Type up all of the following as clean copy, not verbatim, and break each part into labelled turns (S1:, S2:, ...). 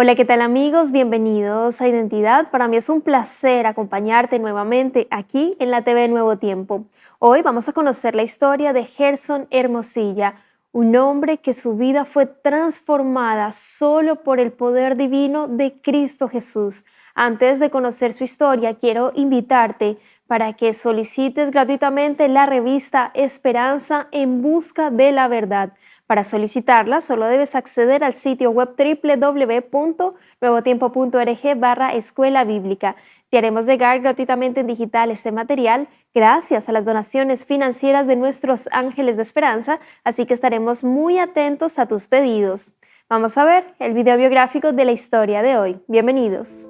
S1: Hola, ¿qué tal amigos? Bienvenidos a Identidad. Para mí es un placer acompañarte nuevamente aquí en la TV Nuevo Tiempo. Hoy vamos a conocer la historia de Gerson Hermosilla, un hombre que su vida fue transformada solo por el poder divino de Cristo Jesús. Antes de conocer su historia, quiero invitarte para que solicites gratuitamente la revista Esperanza en Busca de la Verdad. Para solicitarla, solo debes acceder al sitio web www.nuevotiempo.org/escuela bíblica. Te haremos llegar gratuitamente en digital este material gracias a las donaciones financieras de nuestros ángeles de esperanza, así que estaremos muy atentos a tus pedidos. Vamos a ver el video biográfico de la historia de hoy. Bienvenidos.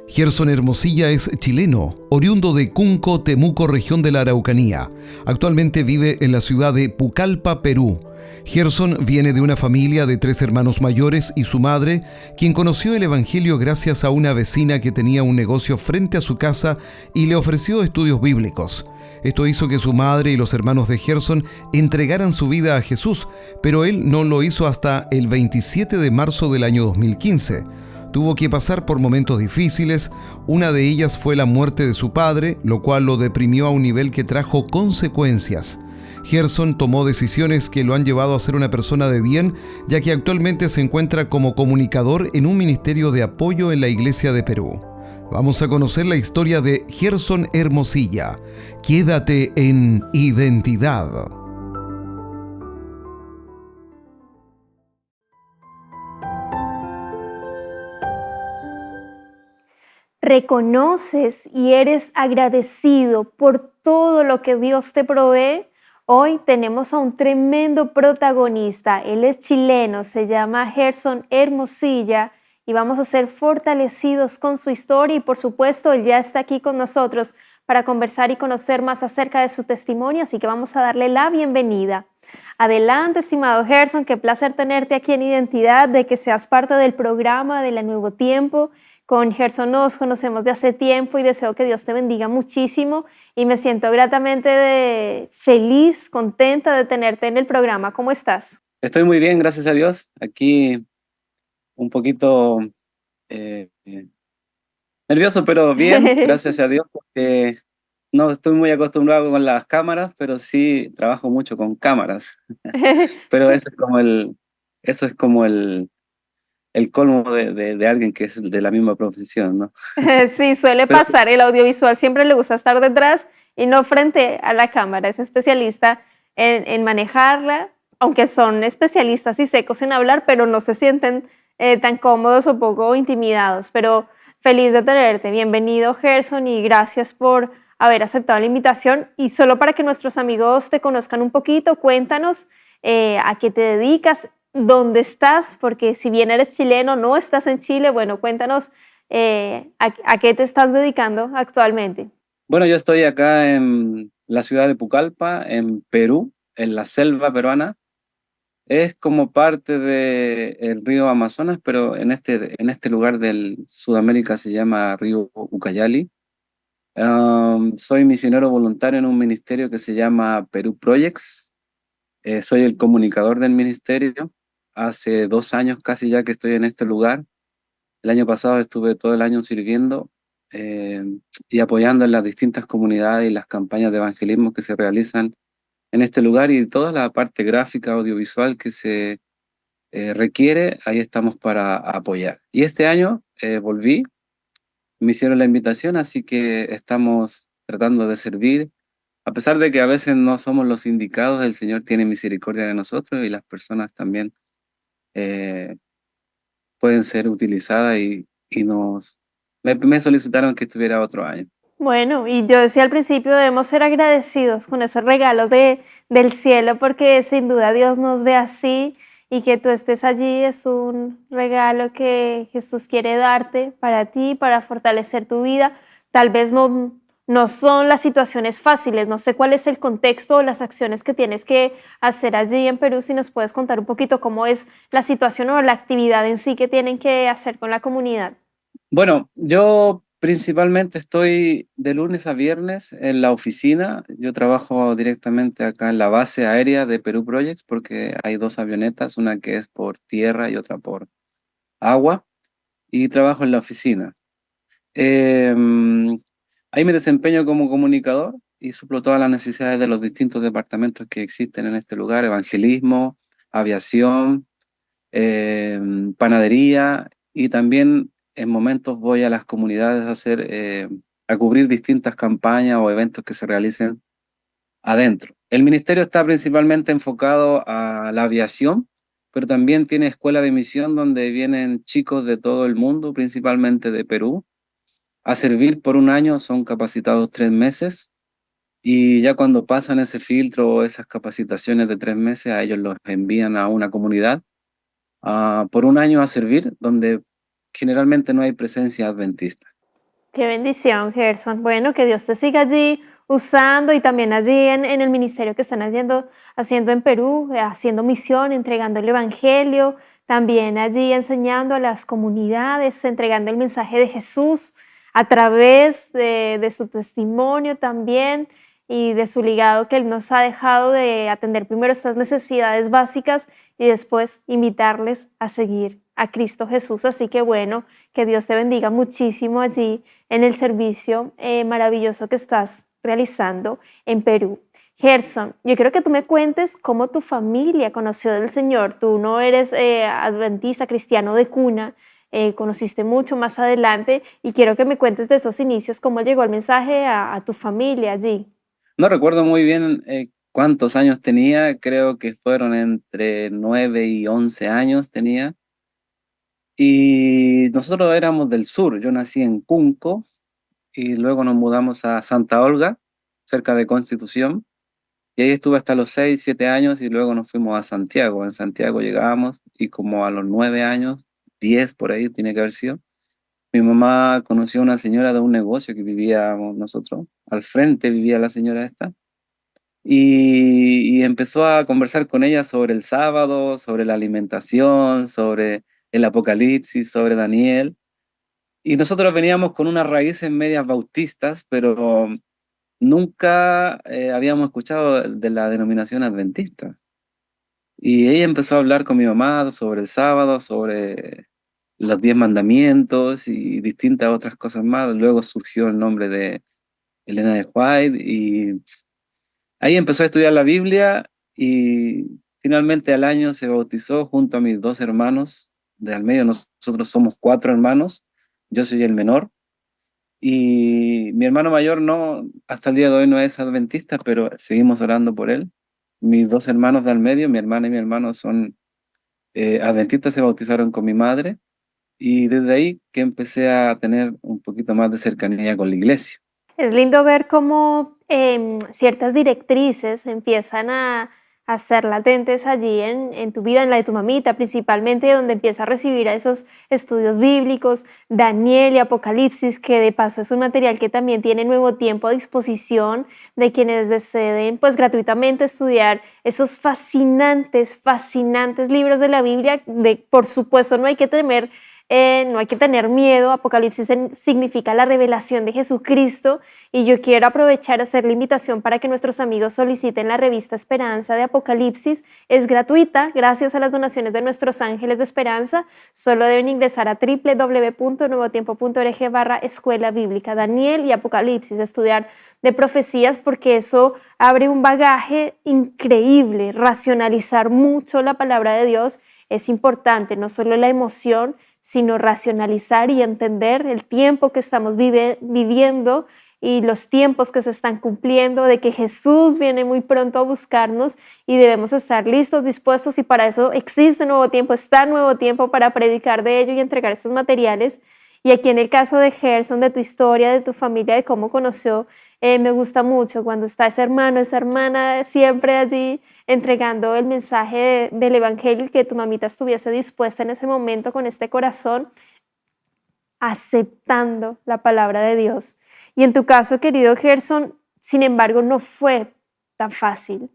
S2: Gerson Hermosilla es chileno, oriundo de Cunco, Temuco, región de la Araucanía. Actualmente vive en la ciudad de Pucallpa, Perú. Gerson viene de una familia de 3 hermanos mayores y su madre, quien conoció el Evangelio gracias a una vecina que tenía un negocio frente a su casa y le ofreció estudios bíblicos. Esto hizo que su madre y los hermanos de Gerson entregaran su vida a Jesús, pero él no lo hizo hasta el 27 de marzo del año 2015. Tuvo que pasar por momentos difíciles. Una de ellas fue la muerte de su padre, lo cual lo deprimió a un nivel que trajo consecuencias. Gerson tomó decisiones que lo han llevado a ser una persona de bien, ya que actualmente se encuentra como comunicador en un ministerio de apoyo en la Iglesia de Perú. Vamos a conocer la historia de Gerson Hermosilla. Quédate en Identidad.
S1: ¿Reconoces y eres agradecido por todo lo que Dios te provee? Hoy tenemos a un tremendo protagonista. Él es chileno, se llama Gerson Hermosilla y vamos a ser fortalecidos con su historia y por supuesto él ya está aquí con nosotros para conversar y conocer más acerca de su testimonio, así que vamos a darle la bienvenida. Adelante, estimado Gerson, qué placer tenerte aquí en Identidad, de que seas parte del programa de La Nuevo Tiempo. Con Gerson nos conocemos de hace tiempo y deseo que Dios te bendiga muchísimo y me siento gratamente feliz, contenta de tenerte en el programa. ¿Cómo estás?
S3: Estoy muy bien, gracias a Dios. Aquí un poquito eh, nervioso, pero bien, gracias a Dios, porque no estoy muy acostumbrado con las cámaras, pero sí trabajo mucho con cámaras. Pero
S1: Sí,
S3: eso es como el colmo de alguien que es de la misma profesión, ¿no?
S1: sí, suele
S3: Pero
S1: pasar. El audiovisual siempre le gusta estar detrás y no frente a la cámara. Es especialista en manejarla, aunque son especialistas y secos en hablar, pero no se sienten tan cómodos o poco intimidados. Pero feliz de tenerte. Bienvenido, Gerson, y gracias por haber aceptado la invitación. Y solo para que nuestros amigos te conozcan un poquito, cuéntanos a qué te dedicas, dónde estás, porque si bien eres chileno, no estás en Chile. Bueno, cuéntanos ¿a qué te estás dedicando actualmente?
S3: bueno, yo estoy acá en la ciudad de Pucallpa, en Perú, en la selva peruana. Es como parte del río Amazonas, pero en este lugar del Sudamérica se llama río Ucayali. Soy misionero voluntario en un ministerio que se llama Perú Projects. Soy el comunicador del ministerio. Hace 2 años casi ya que estoy en este lugar. El año pasado estuve todo el año sirviendo eh, y apoyando en las distintas comunidades y las campañas de evangelismo que se realizan en este lugar y toda la parte gráfica, audiovisual que se requiere, ahí estamos para apoyar. Y este año volví, me hicieron la invitación, así que estamos tratando de servir. A pesar de que a veces no somos los indicados, el Señor tiene misericordia de nosotros y las personas también eh, pueden ser utilizadas y me solicitaron que estuviera otro año.
S1: Bueno, y yo decía al principio, debemos ser agradecidos con esos regalos del cielo, porque sin duda Dios nos ve así y que tú estés allí es un regalo que Jesús quiere darte para ti, para fortalecer tu vida. Tal vez no son las situaciones fáciles, no sé cuál es el contexto o las acciones que tienes que hacer allí en Perú, si nos puedes contar un poquito cómo es la situación o la actividad en sí que tienen que hacer con la comunidad.
S3: Bueno, yo principalmente estoy de lunes a viernes en la oficina. Yo trabajo directamente acá en la base aérea de Perú Projects porque hay 2 avionetas, una que es por tierra y otra por agua. y trabajo en la oficina. Ahí me desempeño como comunicador y suplo todas las necesidades de los distintos departamentos que existen en este lugar: evangelismo, aviación, panadería, y también en momentos voy a las comunidades a cubrir distintas campañas o eventos que se realicen adentro. El ministerio está principalmente enfocado a la aviación, pero también tiene escuela de misión donde vienen chicos de todo el mundo, principalmente de Perú, a servir por un año. Son capacitados 3 meses, y ya cuando pasan ese filtro o esas capacitaciones de 3 meses, a ellos los envían a una comunidad por un año a servir, donde generalmente no hay presencia adventista.
S1: Qué bendición, Gerson. Bueno, que Dios te siga allí usando y también allí en el ministerio que están haciendo en Perú, haciendo misión, entregando el Evangelio, también allí enseñando a las comunidades, entregando el mensaje de Jesús a través de su testimonio también y de su legado que Él nos ha dejado de atender primero estas necesidades básicas y después invitarles a seguir a Cristo Jesús. Así que bueno, que Dios te bendiga muchísimo allí en el servicio maravilloso que estás realizando en Perú. Gerson, yo quiero que tú me cuentes cómo tu familia conoció del Señor. Tú no eres adventista, cristiano de cuna, conociste mucho más adelante y quiero que me cuentes de esos inicios, cómo llegó el mensaje a tu familia allí.
S3: No recuerdo muy bien cuántos años tenía, creo que fueron entre 9 y 11 años tenía. Y nosotros éramos del sur. Yo nací en Cunco y luego nos mudamos a Santa Olga, cerca de Constitución. Y ahí estuve hasta los 6 7 años, y luego nos fuimos a Santiago. En Santiago llegábamos y como a los 9 años, 10 por ahí tiene que haber sido, mi mamá conoció a una señora de un negocio que vivíamos nosotros. Al frente vivía la señora esta. Y empezó a conversar con ella sobre el sábado, sobre la alimentación, sobre el Apocalipsis, sobre Daniel. Y nosotros veníamos con unas raíces medias bautistas, pero nunca habíamos escuchado de la denominación adventista. Y ella empezó a hablar con mi mamá sobre el sábado, sobre los 10 mandamientos y distintas otras cosas más. Luego surgió el nombre de Elena de White, y ahí empezó a estudiar la Biblia, y finalmente al año se bautizó junto a mis dos hermanos de al medio. Nosotros somos 4 hermanos, yo soy el menor. Y mi hermano mayor no, hasta el día de hoy no es adventista, pero seguimos orando por él. Mis dos hermanos de al medio, mi hermana y mi hermano, son adventistas, se bautizaron con mi madre, y desde ahí que empecé a tener un poquito más de cercanía con la iglesia.
S1: Es lindo ver cómo ciertas directrices empiezan a ser latentes allí en tu vida, en la de tu mamita, principalmente donde empieza a recibir a esos estudios bíblicos, Daniel y Apocalipsis, que de paso es un material que también tiene Nuevo Tiempo a disposición de quienes deseen pues gratuitamente estudiar esos fascinantes, fascinantes libros de la Biblia. Por supuesto, no hay que tener miedo. Apocalipsis significa la revelación de Jesucristo y yo quiero aprovechar a hacer la invitación para que nuestros amigos soliciten la revista Esperanza de Apocalipsis. Es gratuita gracias a las donaciones de nuestros ángeles de esperanza. Solo deben ingresar a www.nuevotiempo.org/escuela bíblica Daniel y Apocalipsis, estudiar de profecías, porque eso abre un bagaje increíble. Racionalizar mucho la palabra de Dios es importante, no solo la emoción, sino racionalizar y entender el tiempo que estamos viviendo y los tiempos que se están cumpliendo, de que Jesús viene muy pronto a buscarnos y debemos estar listos, dispuestos, y para eso existe Nuevo Tiempo, está Nuevo Tiempo para predicar de ello y entregar estos materiales. Y aquí en el caso de Gerson, de tu historia, de tu familia, de cómo conoció, me gusta mucho cuando está ese hermano, esa hermana siempre allí entregando el mensaje del Evangelio, y que tu mamita estuviese dispuesta en ese momento con este corazón, aceptando la palabra de Dios. Y en tu caso, querido Gerson, sin embargo, no fue tan fácil.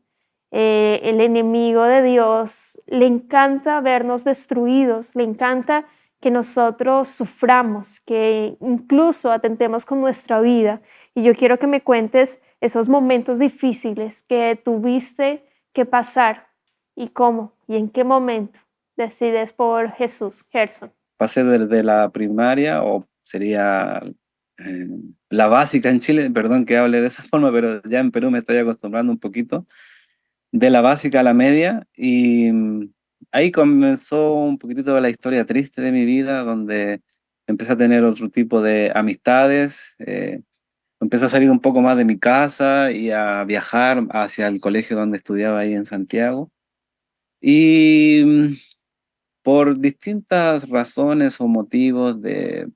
S1: El enemigo de Dios le encanta vernos destruidos, le encanta que nosotros suframos, que incluso atentemos con nuestra vida. Y yo quiero que me cuentes esos momentos difíciles que tuviste que pasar y cómo y en qué momento decides por Jesús, Gerson.
S3: pasé desde la primaria, o sería eh, la básica en Chile, perdón que hable de esa forma, pero ya en Perú me estoy acostumbrando un poquito, de la básica a la media, y ahí comenzó un poquitito la historia triste de mi vida, donde empecé a tener otro tipo de amistades, empecé a salir un poco más de mi casa y a viajar hacia el colegio donde estudiaba ahí en Santiago. Y por distintas razones o motivos de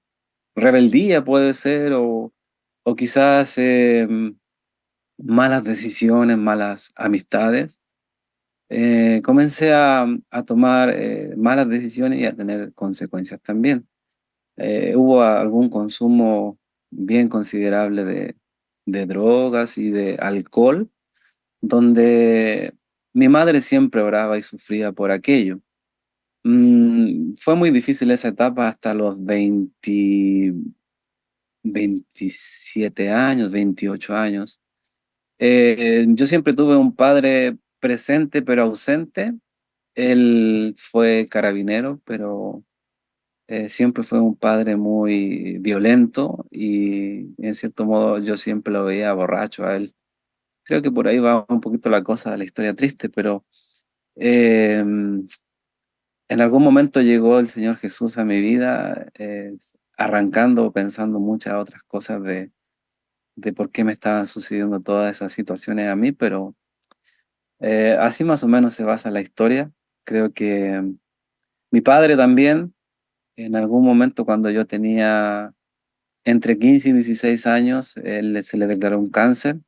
S3: rebeldía puede ser, o quizás malas decisiones, malas amistades, comencé a tomar malas decisiones y a tener consecuencias también. Hubo algún consumo bien considerable de drogas y de alcohol, donde mi madre siempre oraba y sufría por aquello. Fue muy difícil esa etapa hasta los 27 años, 28 años. Yo siempre tuve un padre presente pero ausente. Él fue carabinero, pero siempre fue un padre muy violento y en cierto modo yo siempre lo veía borracho a él. Creo que por ahí va un poquito la cosa de la historia triste, pero eh, en algún momento llegó el Señor Jesús a mi vida, arrancando, pensando muchas otras cosas de por qué me estaban sucediendo todas esas situaciones a mí, pero así más o menos se basa la historia. Creo que mi padre también, en algún momento cuando yo tenía entre 15 y 16 años, se le declaró un cáncer.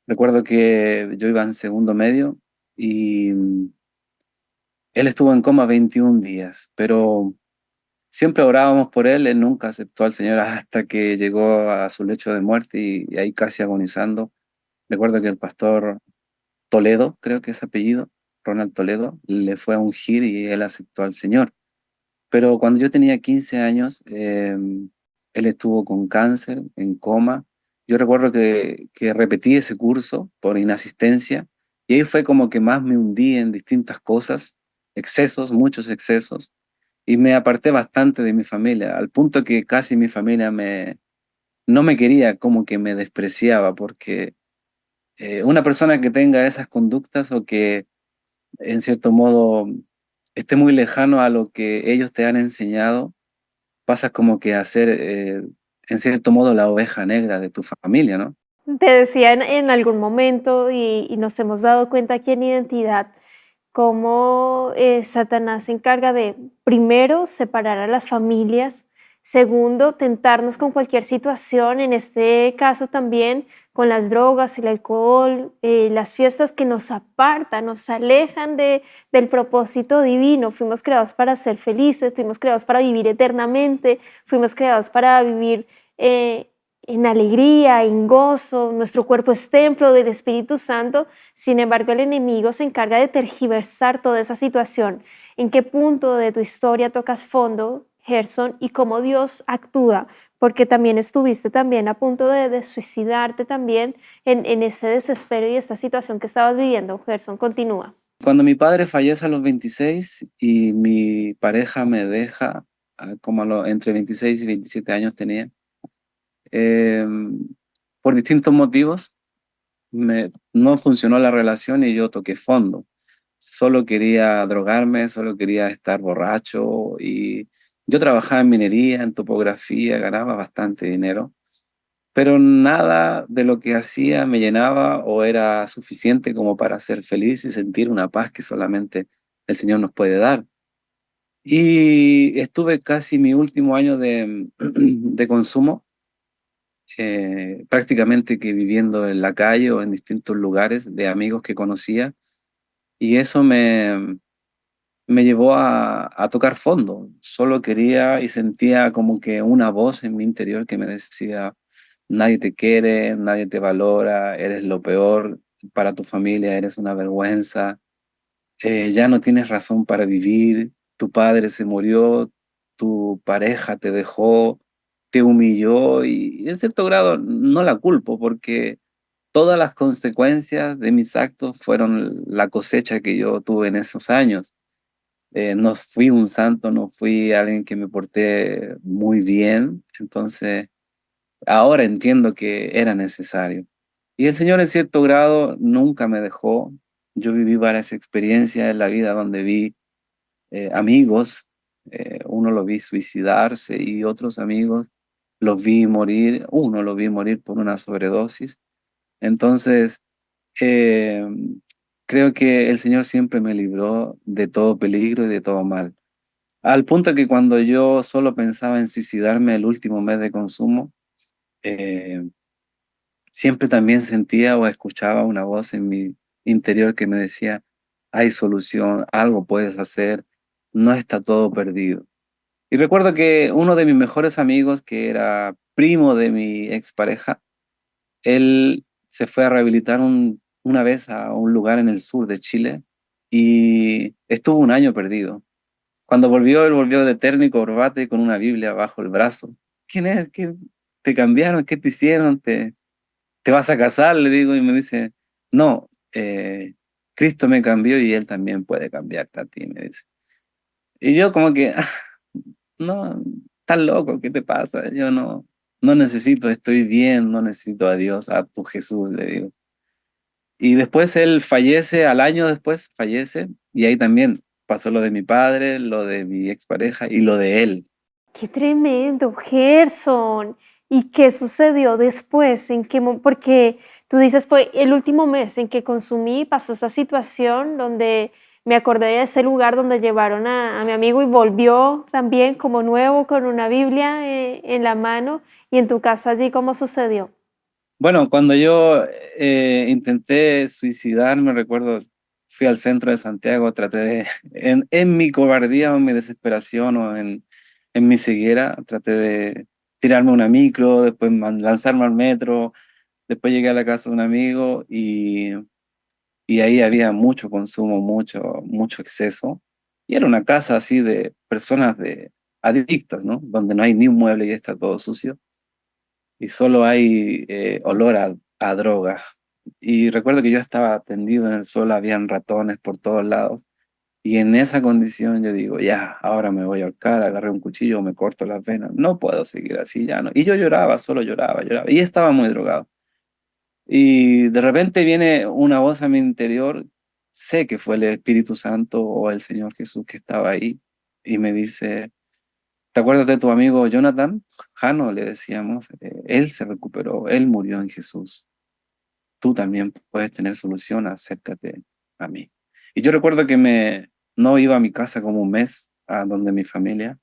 S3: Recuerdo que yo iba en segundo medio y él estuvo en coma 21 días, pero siempre orábamos por él. Él nunca aceptó al Señor hasta que llegó a su lecho de muerte y ahí casi agonizando. Recuerdo que el pastor Toledo, creo que es apellido, Ronald Toledo, le fue a ungir y él aceptó al Señor. Pero cuando yo tenía 15 años, él estuvo con cáncer, en coma. Yo recuerdo que repetí ese curso por inasistencia y ahí fue como que más me hundí en distintas cosas, excesos, muchos excesos, y me aparté bastante de mi familia, al punto que casi mi familia no me quería, como que me despreciaba, porque una persona que tenga esas conductas o que en cierto modo esté muy lejano a lo que ellos te han enseñado, pasas como que a ser, en cierto modo, la oveja negra de tu familia, ¿no?
S1: Te decía en algún momento y nos hemos dado cuenta aquí en Identidad cómo Satanás se encarga de, primero, separar a las familias, segundo, tentarnos con cualquier situación, en este caso también con las drogas, el alcohol, las fiestas que nos apartan, nos alejan del propósito divino. Fuimos creados para ser felices, fuimos creados para vivir eternamente, fuimos creados para vivir en alegría, en gozo. Nuestro cuerpo es templo del Espíritu Santo. Sin embargo, el enemigo se encarga de tergiversar toda esa situación. ¿En qué punto de tu historia tocas fondo, Gerson, y cómo Dios actúa? Porque también estuviste también a punto de suicidarte también en ese desespero y esta situación que estabas viviendo. Gerson, continúa.
S3: Cuando mi padre fallece a los 26 y mi pareja me deja, como entre 26 y 27 años tenía, eh, por distintos motivos, no funcionó la relación y yo toqué fondo. Solo quería drogarme, solo quería estar borracho, y yo trabajaba en minería, en topografía, ganaba bastante dinero, pero nada de lo que hacía me llenaba o era suficiente como para ser feliz y sentir una paz que solamente el Señor nos puede dar. Y estuve casi mi último año de consumo, prácticamente que viviendo en la calle o en distintos lugares de amigos que conocía, y eso me llevó a tocar fondo. Solo quería y sentía como que una voz en mi interior que me decía: nadie te quiere, nadie te valora, eres lo peor para tu familia, eres una vergüenza, ya no tienes razón para vivir, tu padre se murió, tu pareja te dejó, te humilló, y en cierto grado no la culpo porque todas las consecuencias de mis actos fueron la cosecha que yo tuve en esos años. No fui un santo, no fui alguien que me porté muy bien, entonces ahora entiendo que era necesario. Y el Señor en cierto grado nunca me dejó. Yo viví varias experiencias en la vida donde vi amigos, uno lo vi suicidarse y otros amigos los vi morir, uno lo vi morir por una sobredosis. Entonces, eh, creo que el Señor siempre me libró de todo peligro y de todo mal. Al punto que cuando yo solo pensaba en suicidarme el último mes de consumo, eh, siempre también sentía o escuchaba una voz en mi interior que me decía, hay solución, algo puedes hacer, no está todo perdido. Y recuerdo que uno de mis mejores amigos, que era primo de mi expareja, él se fue a rehabilitar una vez a un lugar en el sur de Chile y estuvo un año perdido. Cuando volvió, él volvió de terno y corbata y con una Biblia bajo el brazo. ¿Quién es? ¿Qué te cambiaron? ¿Qué te hicieron? ¿Te vas a casar? Le digo y me dice, no, Cristo me cambió y Él también puede cambiarte a ti, me dice. Y yo como que, no, estás loco, ¿qué te pasa? Yo no necesito, estoy bien, no necesito a Dios, a tu Jesús, le digo. Y después él fallece, al año después fallece, y ahí también pasó lo de mi padre, lo de mi expareja y lo de él.
S1: Qué tremendo, Gerson. ¿Y qué sucedió después? Porque tú dices fue el último mes en que consumí, pasó esa situación donde me acordé de ese lugar donde llevaron a mi amigo y volvió también como nuevo con una Biblia en la mano. Y en tu caso allí, ¿cómo sucedió?
S3: Bueno, cuando yo intenté suicidarme, recuerdo, fui al centro de Santiago, traté de, en mi cobardía o en mi desesperación o en mi ceguera, traté de tirarme una micro, después lanzarme al metro, después llegué a la casa de un amigo y ahí había mucho consumo, mucho exceso. Y era una casa así de personas adictas, ¿no? Donde no hay ni un mueble y está todo sucio y solo hay olor a droga. Y recuerdo que yo estaba tendido en el suelo, habían ratones por todos lados. Y en esa condición yo digo, ya, ahora me voy a ahorcar, agarré un cuchillo, me corto las venas, no puedo seguir así, ya no. Y yo lloraba, solo lloraba, lloraba. Y estaba muy drogado. Y de repente viene una voz a mi interior, sé que fue el Espíritu Santo o el Señor Jesús que estaba ahí, y me dice, ¿te acuerdas de tu amigo Jonathan? Jano, le decíamos, él se recuperó, él murió en Jesús. Tú también puedes tener solución, acércate a mí. Y yo recuerdo que no iba a mi casa como un mes, a donde mi familia,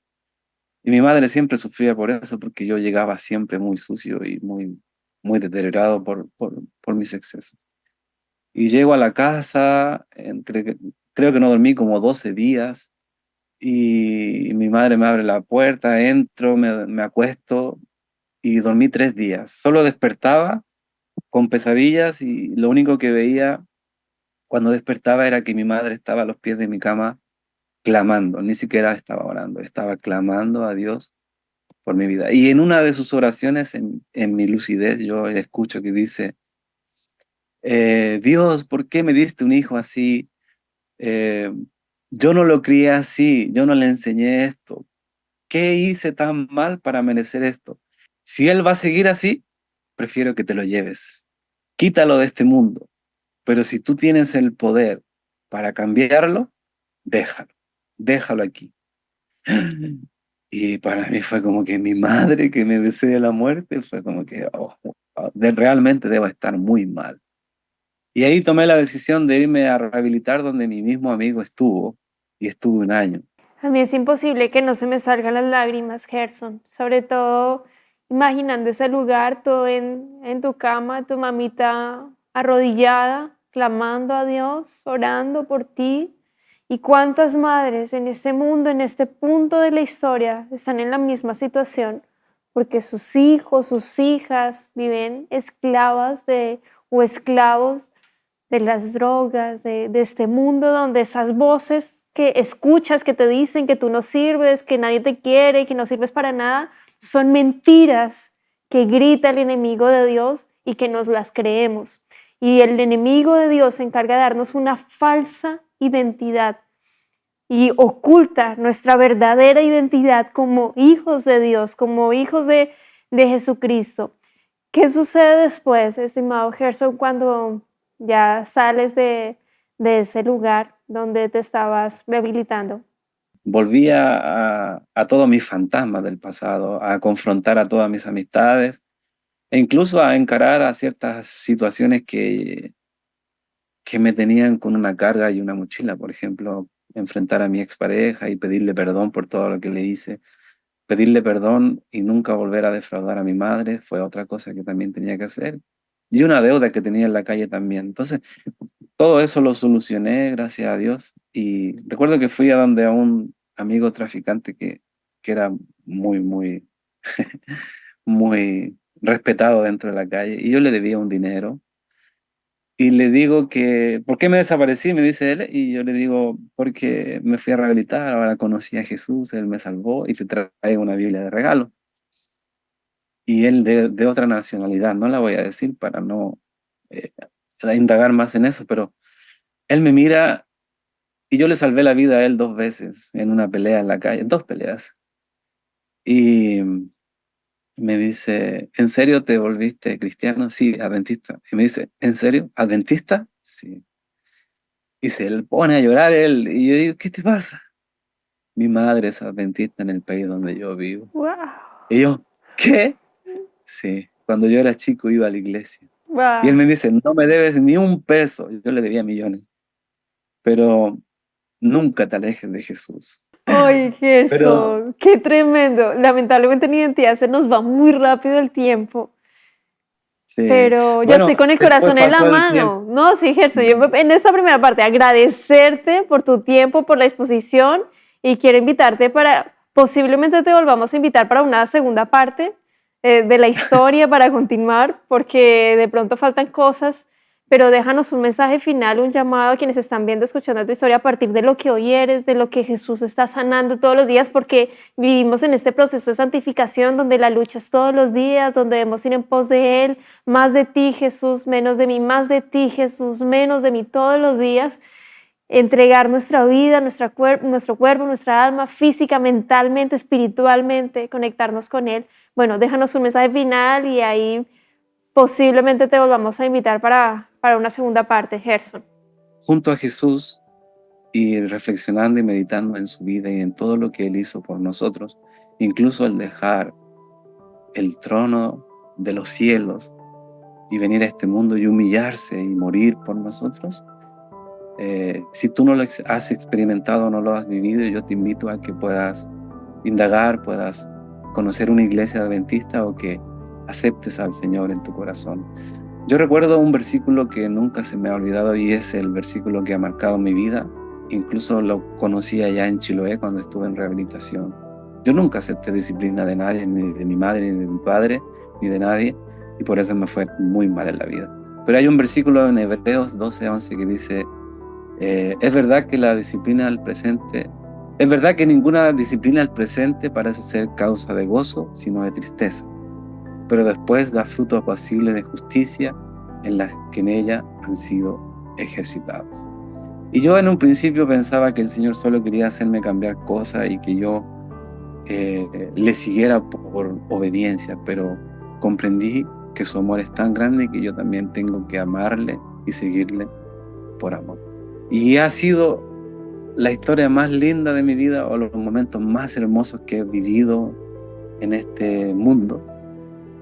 S3: y mi madre siempre sufría por eso, porque yo llegaba siempre muy sucio y muy deteriorado por mis excesos. Y llego a la casa, creo que no dormí como 12 días, y mi madre me abre la puerta, entro, me acuesto y dormí 3 días. Solo despertaba con pesadillas y lo único que veía cuando despertaba era que mi madre estaba a los pies de mi cama clamando, ni siquiera estaba orando, estaba clamando a Dios por mi vida. Y en una de sus oraciones, en mi lucidez, yo escucho que dice, Dios, ¿por qué me diste un hijo así? Eh, yo no lo crié así, yo no le enseñé esto. ¿Qué hice tan mal para merecer esto? Si él va a seguir así, prefiero que te lo lleves. Quítalo de este mundo. Pero si tú tienes el poder para cambiarlo, déjalo. Déjalo aquí. Y para mí fue como que mi madre que me desee la muerte, fue como que realmente debo estar muy mal. Y ahí tomé la decisión de irme a rehabilitar donde mi mismo amigo estuvo, y estuve un año.
S1: A mí es imposible que no se me salgan las lágrimas, Gerson, sobre todo imaginando ese lugar, tú en tu cama, tu mamita arrodillada, clamando a Dios, orando por ti. ¿Y cuántas madres en este mundo, en este punto de la historia, están en la misma situación? Porque sus hijos, sus hijas viven esclavas o esclavos de las drogas, de este mundo donde esas voces que escuchas, que te dicen que tú no sirves, que nadie te quiere, que no sirves para nada, son mentiras que grita el enemigo de Dios y que nos las creemos. Y el enemigo de Dios se encarga de darnos una falsa identidad. y oculta nuestra verdadera identidad como hijos de Dios, como hijos de Jesucristo. ¿Qué sucede después, estimado Gerson, cuando ya sales de ese lugar donde te estabas rehabilitando?
S3: Volví a todos mis fantasmas del pasado, a confrontar a todas mis amistades e incluso a encarar a ciertas situaciones que me tenían con una carga y una mochila. Por ejemplo, enfrentar a mi expareja y pedirle perdón por todo lo que le hice. Pedirle perdón y nunca volver a defraudar a mi madre fue otra cosa que también tenía que hacer. Y una deuda que tenía en la calle también. Entonces, todo eso lo solucioné, gracias a Dios. Y recuerdo que fui a donde a un amigo traficante que era muy, muy respetado dentro de la calle. Y yo le debía un dinero. Y le digo que, ¿por qué me desaparecí? Me dice él. Y yo le digo, porque me fui a rehabilitar, ahora conocí a Jesús, Él me salvó y te trae una Biblia de regalo. Y él de otra nacionalidad, no la voy a decir para no eh, indagar más en eso, pero él me mira y yo le salvé la vida a él 2 veces en una pelea en la calle, 2 peleas. Y me dice, ¿en serio te volviste cristiano? Sí, adventista. Y me dice, ¿en serio? ¿Adventista? Sí. Y se le pone a llorar él. Y yo digo, ¿qué te pasa? Mi madre es adventista en el país donde yo vivo.
S1: ¡Wow!
S3: Y yo, ¿qué? Sí, cuando yo era chico iba a la iglesia. Y él
S1: ¡Wow!
S3: me dice, no me debes ni un peso. Yo le debía millones, pero nunca te alejes de Jesús.
S1: ¡Ay,
S3: Pero
S1: Gerson! ¡Qué tremendo! Lamentablemente en identidad se nos va muy rápido el tiempo.
S3: sí,
S1: Pero yo estoy
S3: bueno,
S1: con el
S3: después
S1: corazón en la
S3: pasó el tiempo.
S1: mano. No, sí, Gerson, en esta primera parte agradecerte por tu tiempo, por la exposición y quiero invitarte para, posiblemente te volvamos a invitar para una segunda parte de la historia para continuar, porque de pronto faltan cosas, pero déjanos un mensaje final, un llamado a quienes están viendo, escuchando tu historia a partir de lo que hoy eres, de lo que Jesús está sanando todos los días, porque vivimos en este proceso de santificación donde la lucha es todos los días, donde debemos ir en pos de Él, más de ti Jesús, menos de mí, más de ti Jesús, menos de mí todos los días, entregar nuestra vida, nuestro cuerpo, nuestra alma, física, mentalmente, espiritualmente, conectarnos con Él. Bueno, déjanos un mensaje final y ahí posiblemente te volvamos a invitar para una segunda parte, Gerson.
S3: Junto a Jesús y reflexionando y meditando en su vida y en todo lo que Él hizo por nosotros, incluso el dejar el trono de los cielos y venir a este mundo y humillarse y morir por nosotros. Si tú no lo has experimentado, no lo has vivido, yo te invito a que puedas indagar, puedas conocer una iglesia adventista o que aceptes al Señor en tu corazón. Yo recuerdo un versículo que nunca se me ha olvidado y es el versículo que ha marcado mi vida. Incluso lo conocí allá en Chiloé cuando estuve en rehabilitación. Yo nunca acepté disciplina de nadie, ni de mi madre, ni de mi padre, ni de nadie, y por eso me fue muy mal en la vida. Pero hay un versículo en Hebreos 12:11 que dice, es verdad que la disciplina al presente, es verdad que ninguna disciplina al presente parece ser causa de gozo, sino de tristeza, pero después da fruto apacible de justicia en las que en ella han sido ejercitados. Y yo en un principio pensaba que el Señor solo quería hacerme cambiar cosas y que yo le siguiera por obediencia, pero comprendí que su amor es tan grande que yo también tengo que amarle y seguirle por amor. Y ha sido la historia más linda de mi vida o los momentos más hermosos que he vivido en este mundo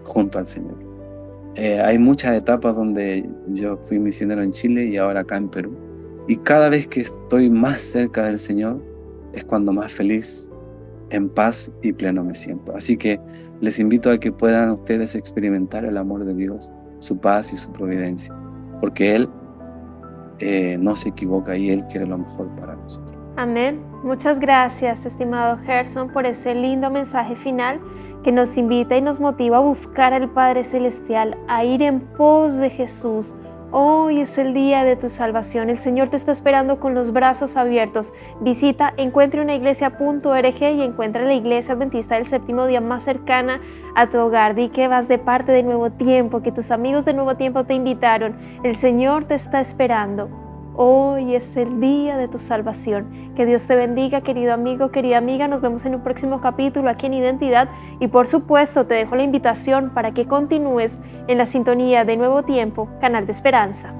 S3: junto al Señor. Hay muchas etapas donde yo fui misionero en Chile y ahora acá en Perú. Y cada vez que estoy más cerca del Señor es cuando más feliz, en paz y pleno me siento. Así que les invito a que puedan ustedes experimentar el amor de Dios, su paz y su providencia, porque Él no se equivoca y Él quiere lo mejor para nosotros.
S1: Amén. Muchas gracias, estimado Gerson, por ese lindo mensaje final que nos invita y nos motiva a buscar al Padre Celestial, a ir en pos de Jesús. Hoy es el día de tu salvación. El Señor te está esperando con los brazos abiertos. Visita encuentreunaiglesia.org y encuentra la iglesia adventista del séptimo día más cercana a tu hogar. Di que vas de parte de Nuevo Tiempo, que tus amigos de Nuevo Tiempo te invitaron. El Señor te está esperando. Hoy es el día de tu salvación. Que Dios te bendiga, querido amigo, querida amiga. Nos vemos en un próximo capítulo aquí en Identidad. Y por supuesto, te dejo la invitación para que continúes en la sintonía de Nuevo Tiempo, Canal de Esperanza.